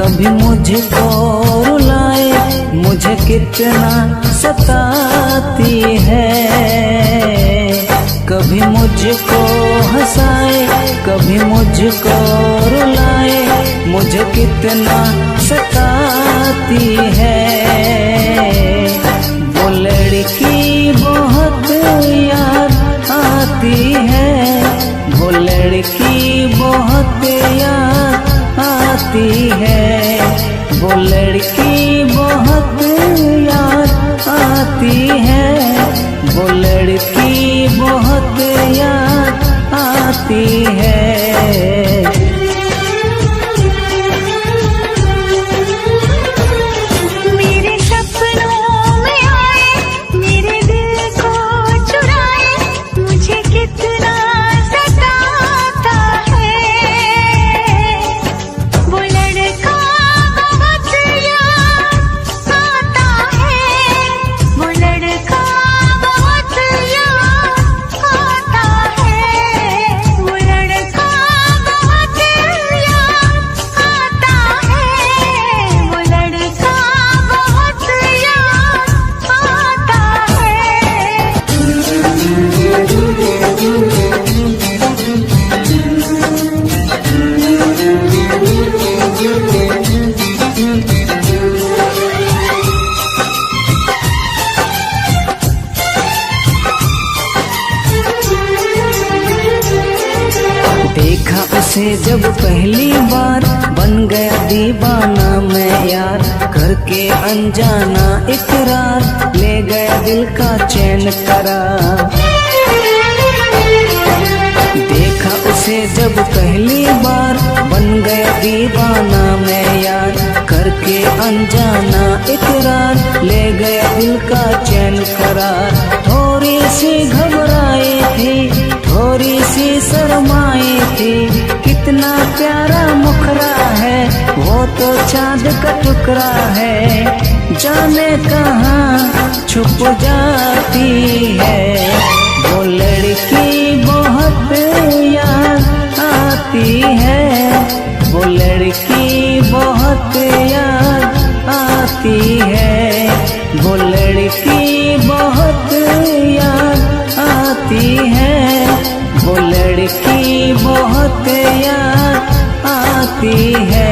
कभी मुझको रुलाए, मुझे कितना सताती है। कभी मुझको हंसाए, कभी मुझको रुलाए, मुझे कितना सताती है। वो लड़की बहुत याद आती है, वो लड़की बहुत याद आती है, वो लड़की बहुत याद आती है, वो लड़की बहुत याद आती है। देखा उसे जब पहली बार, बन गया दीवाना मैं यार, करके अनजाना इकरार, ले गया दिल का चैन करार। देखा उसे जब पहली बार, बन गया दीवाना मैं यार, करके अनजाना इकरार, ले गया दिल का चैन करार। थोड़ी सी घबराई थी, थोड़ी सी शर्माई थी, कितना प्यारा मुखरा है, वो तो चांद का टुकड़ा है, जाने कहाँ छुप जाती है। वो लड़की बहुत याद आती है, वो लड़की बहुत याद आती है, वो लड़की बहुत याद आती है, वो लड़की बहुत याद आती है।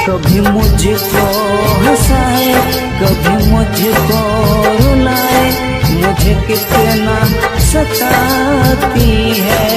कभी मुझको हंसाए, कभी मुझको रुलाए, मुझे कितना सताती है।